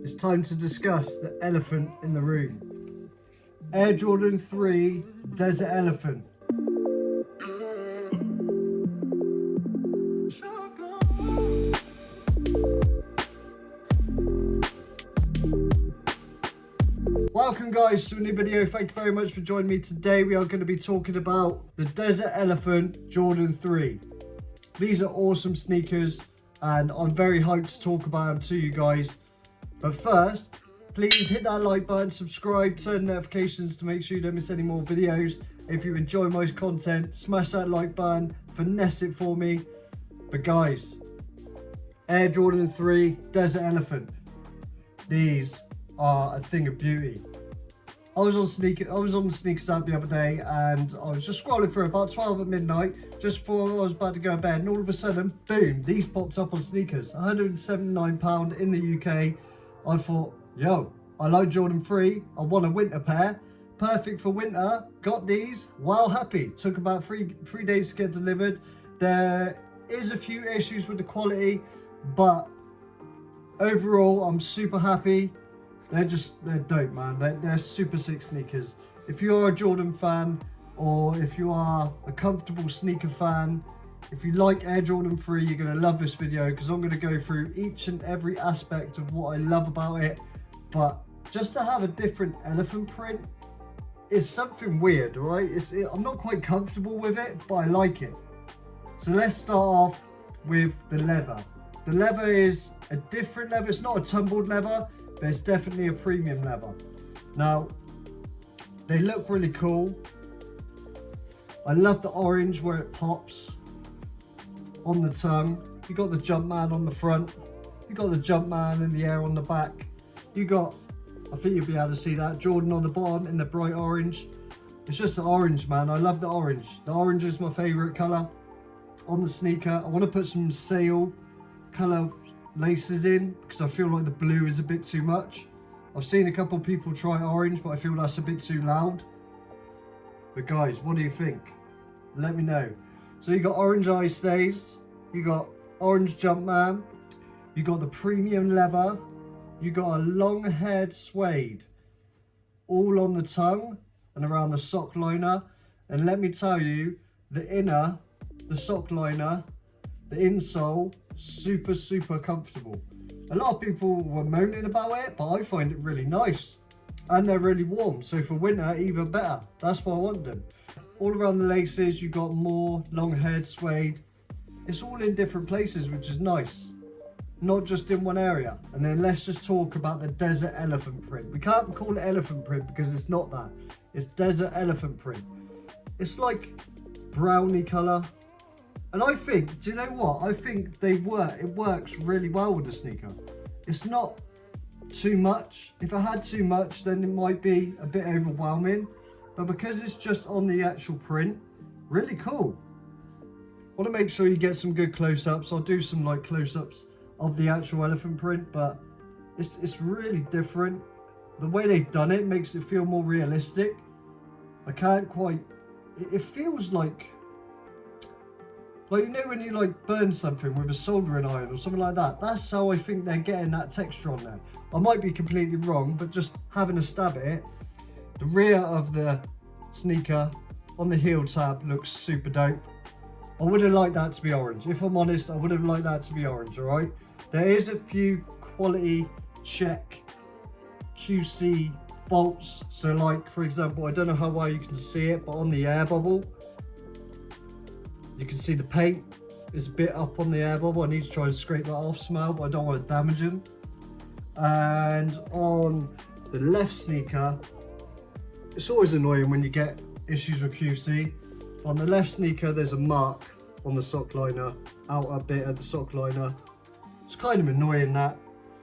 it's time to discuss the elephant in the room. Air Jordan 3 Desert Elephant. Welcome guys to a new video. Thank you very much for joining me. Today we are going to be talking about the Desert Elephant Jordan 3. These are awesome sneakers and I'm very hyped to talk about them to you guys. But first, please hit that like button, subscribe, turn notifications to make sure you don't miss any more videos. If you enjoy my content, smash that like button, finesse it for me. But guys, Air Jordan 3 Desert Elephant. These are a thing of beauty. I was on the sneakers app the other day and I was just scrolling through about 12 at midnight, just before I was about to go to bed, and all of a sudden, boom, these popped up on sneakers. £179 in the UK. I thought, yo, I like Jordan 3, I want a winter pair, perfect for winter, got these, well happy. Took about three days to get delivered. There is a few issues with the quality, but overall I'm super happy. They're dope, man. They're super sick sneakers. If you are a Jordan fan, or if you are a comfortable sneaker fan, if you like Air Jordan 3, you're going to love this video, because I'm going to go through each and every aspect of what I love about it. But just to have a different elephant print is something weird, right? I'm not quite comfortable with it, but I like it. So let's start off with the leather. The leather is a different leather. It's not a tumbled leather, but it's definitely a premium leather. Now, they look really cool. I love the orange where it pops on the tongue. You got the Jumpman on the front. You got the Jumpman in the air on the back. You got, I think you'll be able to see that, Jordan on the bottom in the bright orange. It's just the orange, man. I love the orange. The orange is my favorite color on the sneaker. I want to put some sail color laces in because I feel like the blue is a bit too much. I've seen a couple people try orange, but I feel that's a bit too loud. But guys, what do you think? Let me know. So you got orange eyestays, you got orange Jumpman, you got the premium leather, you got a long haired suede, all on the tongue and around the sock liner. And let me tell you, the inner, the sock liner, the insole, super comfortable. A lot of people were moaning about it, but I find it really nice, and they're really warm, so for winter even better. That's why I want them. All around the laces you got more long haired suede. It's all in different places, which is nice, not just in one area. And then let's just talk about the desert elephant print. We can't call it elephant print because it's not that. It's desert elephant print. It's like brownie color. And I think, do you know what? I think it works really well with the sneaker. It's not too much. If I had too much, then it might be a bit overwhelming. But because it's just on the actual print, really cool. Want to make sure you get some good close-ups. I'll do some like close-ups of the actual elephant print, but it's really different. The way they've done it makes it feel more realistic. I can't quite, it feels like you know when you like burn something with a soldering iron or something like that. That's how I think they're getting that texture on there. I might be completely wrong, but just having a stab at it, the rear of the sneaker on the heel tab looks super dope. I would have liked that to be orange. If I'm honest, I would have liked that to be orange, alright? There is a few quality check QC faults. So like, for example, I don't know how well you can see it, but on the air bubble, you can see the paint is a bit up on the air bubble. I need to try and scrape that off somehow, but I don't want to damage them. And on the left sneaker, it's always annoying when you get issues with QC. On the left sneaker, there's a mark on the sock liner, outer bit of the sock liner. It's kind of annoying that,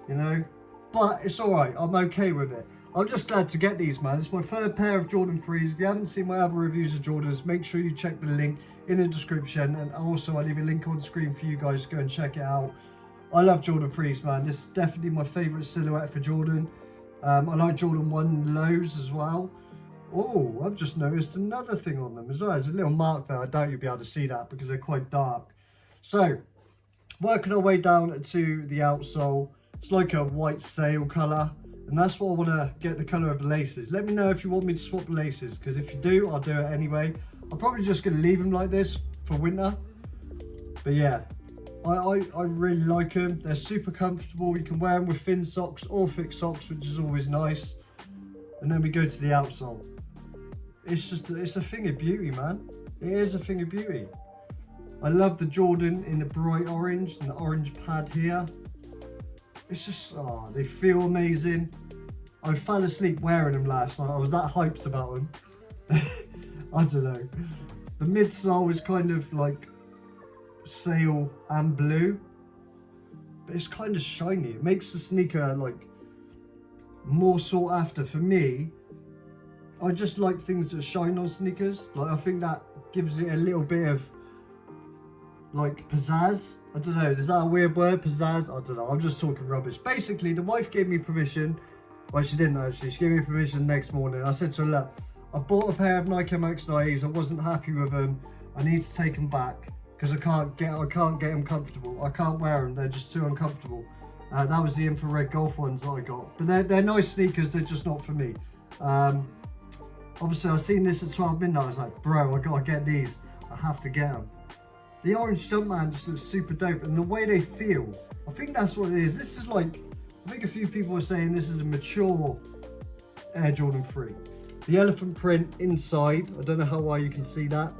you know, but it's all right. I'm okay with it. I'm just glad to get these, man. It's my third pair of Jordan 3s. If you haven't seen my other reviews of Jordans, make sure you check the link in the description. And also, I'll leave a link on the screen for you guys to go and check it out. I love Jordan 3s, man. This is definitely my favourite silhouette for Jordan. I like Jordan 1 lows as well. Oh, I've just noticed another thing on them as well. There's a little mark there. I doubt you'll be able to see that because they're quite dark. So, working our way down to the outsole. It's like a white sail colour, and that's what I want to get the colour of the laces. Let me know if you want me to swap the laces, because if you do, I'll do it anyway. I'm probably just going to leave them like this for winter. But yeah, I really like them. They're super comfortable. You can wear them with thin socks or thick socks, which is always nice. And then we go to the outsole. It's a thing of beauty, man. It is a thing of beauty. I love the Jordan in the bright orange and the orange pad here. It's just, oh, they feel amazing. I fell asleep wearing them last night. I was that hyped about them. I don't know. The midsole is kind of like sail and blue, but it's kind of shiny. It makes the sneaker like more sought after for me. I just like things that shine on sneakers. Like, I think that gives it a little bit of like pizzazz. I don't know, is that a weird word, pizzazz? I don't know, I'm just talking rubbish. Basically, the wife gave me permission. Well, she didn't actually. She gave me permission the next morning. I said to her, look, I bought a pair of Nike Max 90s. I wasn't happy with them. I need to take them back because I can't get them comfortable. I can't wear them. They're just too uncomfortable. That was the infrared golf ones that I got. But they're nice sneakers. They're just not for me. Obviously, I seen this at 12 midnight. I was like, bro, I gotta get these. I have to get them. The orange Jumpman just looks super dope, and the way they feel, I think that's what it is. This is like, I think a few people are saying this is a mature Air Jordan 3. The elephant print inside, I don't know how well you can see that.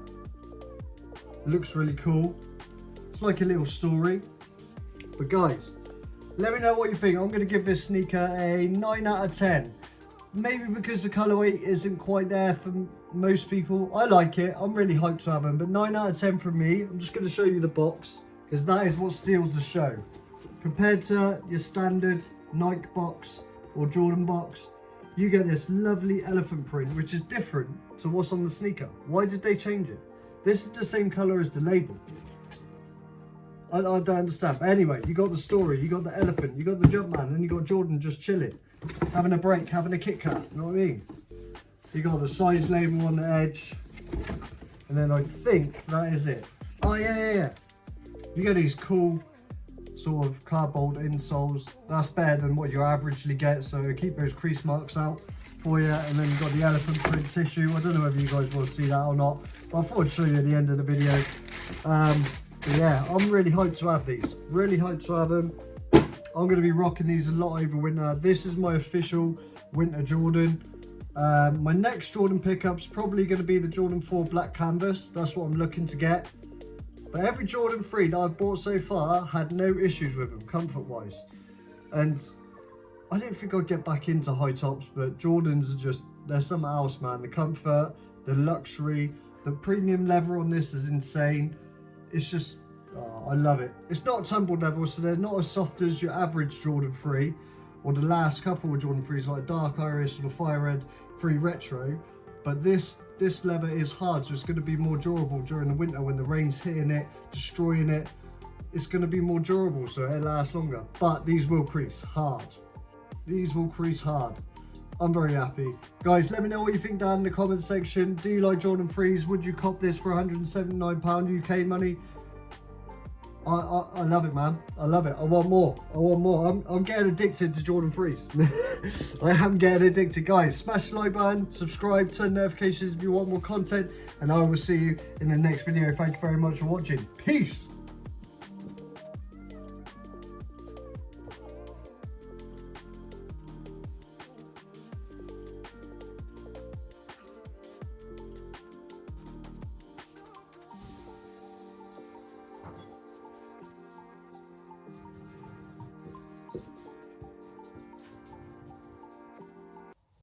It looks really cool. It's like a little story. But guys, let me know what you think. I'm going to give this sneaker a 9 out of 10. Maybe because the colourway isn't quite there for most people. I like it. I'm really hyped to have them. But 9 out of 10 from me. I'm just going to show you the box, because that is what steals the show. Compared to your standard Nike box or Jordan box, you get this lovely elephant print, which is different to what's on the sneaker. Why did they change it? This is the same colour as the label. I don't understand. But anyway, you got the story, you got the elephant, you got the Jumpman, and you got Jordan just chilling, having a break, having a Kit Kat, you know what I mean? You got the size label on the edge, and then I think that is it. Oh yeah. You get these cool sort of cardboard insoles. That's better than what you averagely get, so keep those crease marks out for you. And then you've got the elephant print tissue. I don't know whether you guys want to see that or not, but I thought I'd show you at the end of the video. But yeah, I'm really hyped to have these. Really hyped to have them. I'm going to be rocking these a lot over winter. This is my official winter Jordan. My next Jordan pickup's probably going to be the Jordan 4 black canvas. That's what I'm looking to get. But every Jordan 3 that I've bought so far had no issues with them, comfort-wise. And I didn't think I'd get back into high tops, but Jordans are just, they're something else, man. The comfort, the luxury, the premium leather on this is insane. It's just, oh, I love it. It's not tumbled leather, so they're not as soft as your average Jordan 3, or the last couple of Jordan 3s like Dark Iris or the Fire Red 3 Retro. But this leather is hard, so it's going to be more durable during the winter when the rain's hitting it, destroying it. It's going to be more durable, so it'll last longer. But these will crease hard. These will crease hard. I'm very happy. Guys, let me know what you think down in the comment section. Do you like Jordan 3s? Would you cop this for £179 UK money? I love it, man. I love it. I want more. I want more. I'm getting addicted to Jordan 3s. I am getting addicted. Guys, smash the like button, subscribe, turn notifications if you want more content, and I will see you in the next video. Thank you very much for watching. Peace.